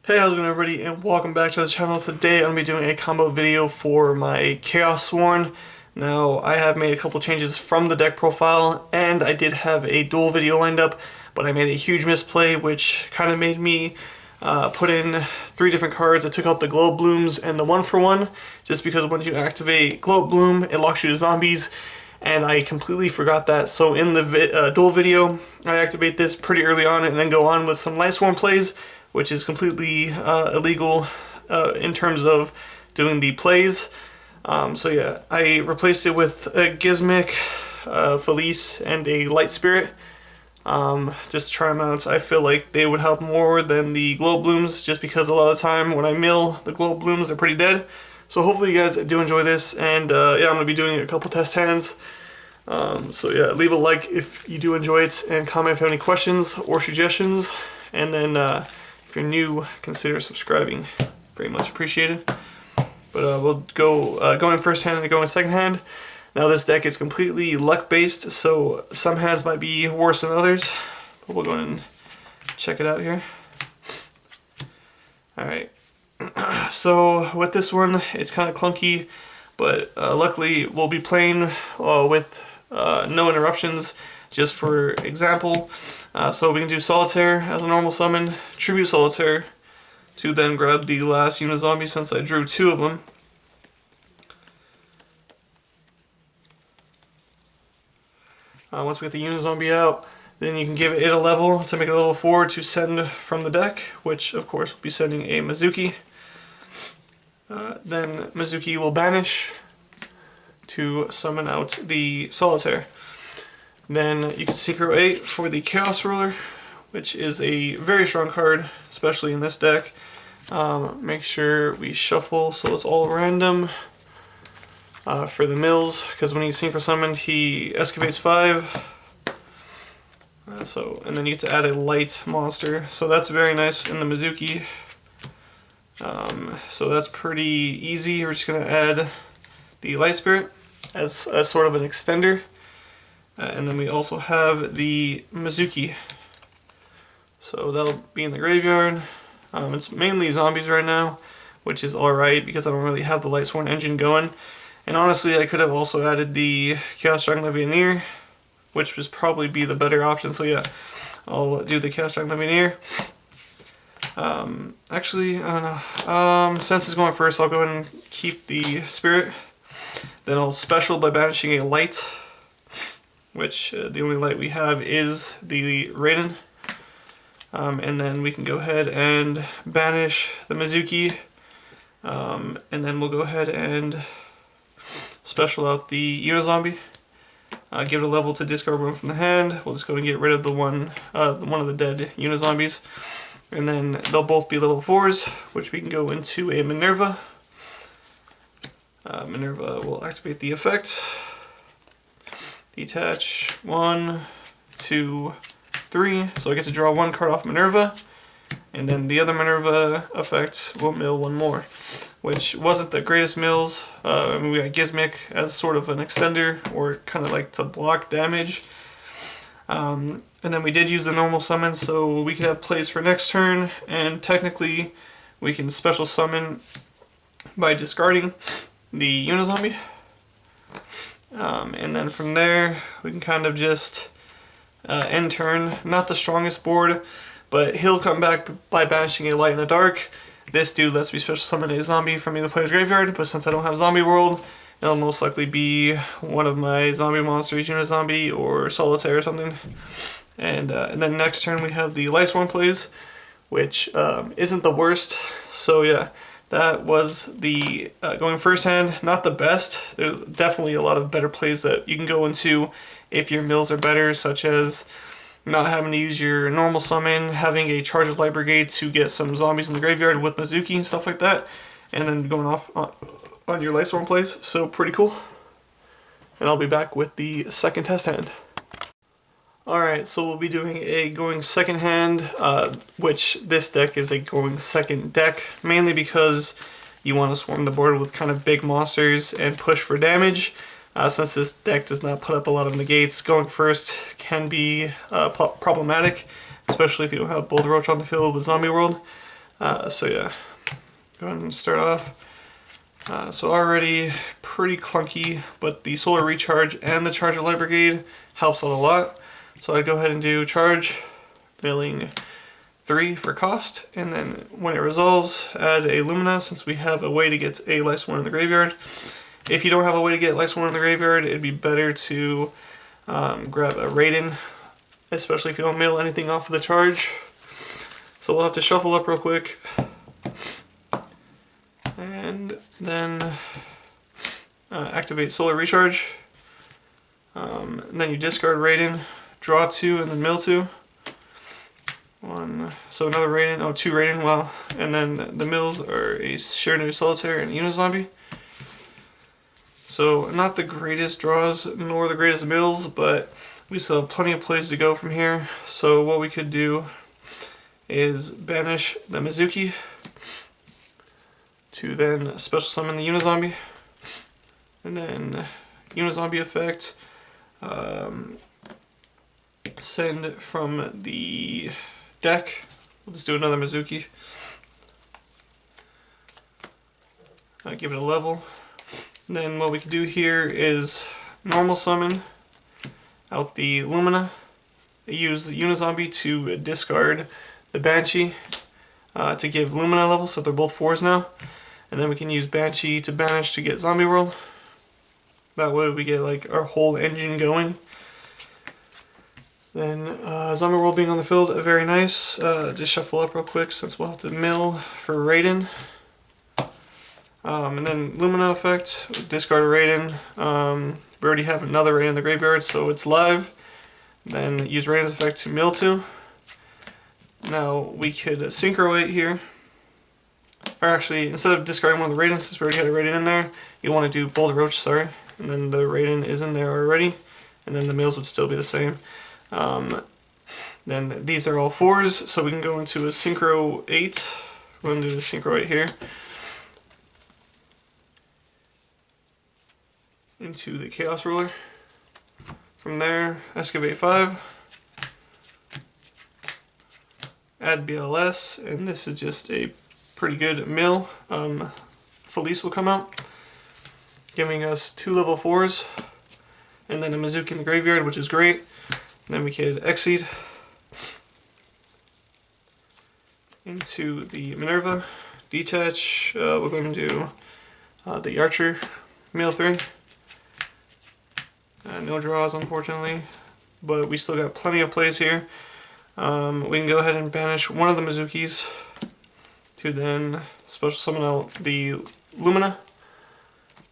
Hey, how's it going everybody, and welcome back to the channel. Today I'm going to be doing a combo video for my Chaos Sworn. Now, I have made a couple changes from the deck profile, and I did have a duel video lined up, but I made a huge misplay, which kind of made me put in 3 different cards. I took out the Globe Blooms and the 1-for-1, just because once you activate Globe Bloom, it locks you to zombies, and I completely forgot that. So in the duel video, I activate this pretty early on, and then go on with some Light Sworn plays, which is completely illegal in terms of doing the plays. So yeah, I replaced it with a Gizmic, Felice, and a Light Spirit. Just to try them out. I feel like they would help more than the Globe Blooms, just because a lot of the time when I mill the Globe Blooms, they're pretty dead. So hopefully you guys do enjoy this, and yeah, I'm going to be doing a couple test hands. So yeah, leave a like if you do enjoy it, and comment if you have any questions or suggestions, and then if you're new, consider subscribing. Very much appreciated. But we'll go in first hand and go in second hand. Now this deck is completely luck based, so some hands might be worse than others. But we'll go and check it out here. Alright. So with this one, it's kind of clunky, but luckily we'll be playing with no interruptions. Just for example, so we can do Solitaire as a normal summon, Tribute Solitaire, to then grab the last Unizombie since I drew 2 of them. Once we get the Unizombie out, then you can give it a level to make it a level 4 to send from the deck, which of course will be sending a Mizuki. Then Mizuki will banish to summon out the Solitaire. Then you can Synchro 8 for the Chaos Ruler, which is a very strong card, especially in this deck. Make sure we shuffle so it's all random for the mills, because when he's Synchro summoned, he excavates 5. And then you get to add a light monster, so that's very nice in the Mizuki. So that's pretty easy. We're just going to add the Light Spirit as a sort of an extender. And then we also have the Mizuki. So that'll be in the graveyard. It's mainly zombies right now, which is alright because I don't really have the Light Sworn engine going. And honestly, I could have also added the Chaos Dragon Legionnaire, which would probably be the better option. So yeah, I'll do the Chaos Dragon Legionnaire. Actually, I don't know. Since it's going first, I'll go ahead and keep the Spirit. Then I'll special by banishing a Light, which the only light we have is the Raiden. And then we can go ahead and banish the Mizuki. And then we'll go ahead and special out the Unizombie. Give it a level to discard one from the hand. We'll just go and get rid of the one of the dead Unizombies. And then they'll both be level 4s, which we can go into a Minerva. Minerva will activate the effect. Detach 1, 2, 3. So I get to draw 1 card off Minerva, and then the other Minerva effect will mill 1 more, which wasn't the greatest mills. I mean, we got Gizmic as sort of an extender, or kind of like to block damage. And then we did use the normal summon, so we could have plays for next turn, and technically we can special summon by discarding the Unizombie. And then from there, we can kind of just end turn. Not the strongest board, but he'll come back by banishing a light and a dark. This dude lets me special summon a zombie from either player's graveyard, but since I don't have Zombie World, it'll most likely be one of my zombie monsters, Unizombie or Solitaire or something. And then next turn we have the Light Sworn plays, which isn't the worst. So yeah, that was the going first hand. Not the best. There's definitely a lot of better plays that you can go into if your mills are better, such as not having to use your normal summon, having a Charge of Light Brigade to get some zombies in the graveyard with Mizuki and stuff like that, and then going off on your Light Sworn plays. So pretty cool. And I'll be back with the second test hand. Alright, so we'll be doing a going second hand, which this deck is a going second deck, mainly because you want to swarm the board with kind of big monsters and push for damage. Since this deck does not put up a lot of negates, going first can be problematic, especially if you don't have Boulder Roach on the field with Zombie World. So yeah, go ahead and start off. So already pretty clunky, but the solar recharge and the charge of light brigade helps out a lot. So I go ahead and do charge, milling 3 for cost, and then when it resolves, add a Lumina since we have a way to get a Life Sworn in the graveyard. If you don't have a way to get Life Sworn in the graveyard, it'd be better to grab a Raiden, especially if you don't mill anything off of the charge. So we'll have to shuffle up real quick. And then activate Solar Recharge. And then you discard Raiden, draw 2, and then mill 2. So another Raiden, 2 Raiden, wow. And then the mills are a Shadow Solitaire and Unizombie. So not the greatest draws, nor the greatest mills, but we still have plenty of plays to go from here. So what we could do is banish the Mizuki to then special summon the Unizombie, and then Unizombie effect, send from the deck. We'll just do another Mizuki. Give it a level. And then what we can do here is normal summon out the Lumina. Use the Unizombie to discard the Banshee to give Lumina level, so they're both 4s now. And then we can use Banshee to banish to get Zombie World. That way we get like our whole engine going. Then Zombie World being on the field, very nice. Just shuffle up real quick since we'll have to mill for Raiden. And then Lumina effect, discard Raiden. We already have another Raiden in the graveyard, so it's live. Then use Raiden's effect to mill 2. Now we could synchro it here. Or actually, instead of discarding one of the Raidens, since we already had a Raiden in there, you want to do Boulder Roach, sorry. And then the Raiden is in there already. And then the mills would still be the same. Then these are all 4s, so we can go into a Synchro 8. We're going to do the Synchro 8 here. Into the Chaos Ruler. From there, Excavate 5. Add BLS, and this is just a pretty good mill. Felice will come out, giving us 2 level 4s, and then a Mizuki in the graveyard, which is great. And then we could Exceed into the Minerva, detach. We're going to do the Archer, mill 3. No draws, unfortunately, but we still got plenty of plays here. We can go ahead and banish one of the Mizukis to then special summon out the Lumina.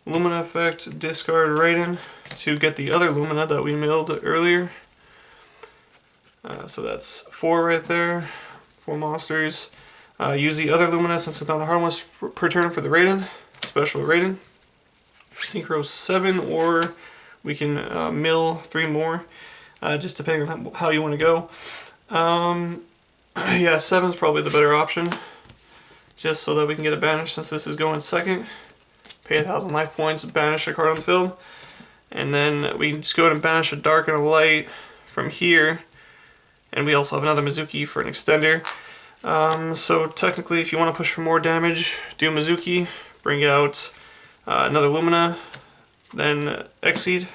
Lumina effect, discard Raiden to get the other Lumina that we milled earlier. So that's 4 right there, 4 monsters. Use the other Lumina since it's not a harmless per turn for the Raiden, special Raiden. Synchro 7, or we can mill 3 more, just depending on how you want to go. Yeah, 7's probably the better option, just so that we can get a banish since this is going second. Pay 1,000 life points, banish a card on the field, and then we can just go ahead and banish a dark and a light from here, and we also have another Mizuki for an extender. So technically, if you want to push for more damage, do Mizuki, bring out another Lumina, then Exceed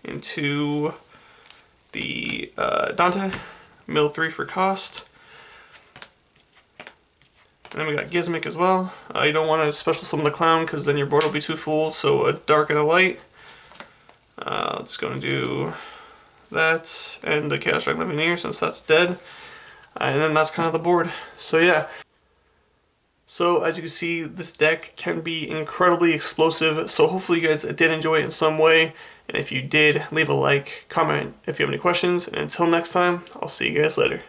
into the Dante, mill 3 for cost. And then we got Gizmic as well. You don't want to special summon the Clown because then your board will be too full, so a dark and a light. Let's go and do that, and the Chaos Dragon Levineer since that's dead. And then that's kind of the board. So yeah. So as you can see, this deck can be incredibly explosive, so hopefully you guys did enjoy it in some way. And if you did, leave a like, comment if you have any questions, and until next time, I'll see you guys later.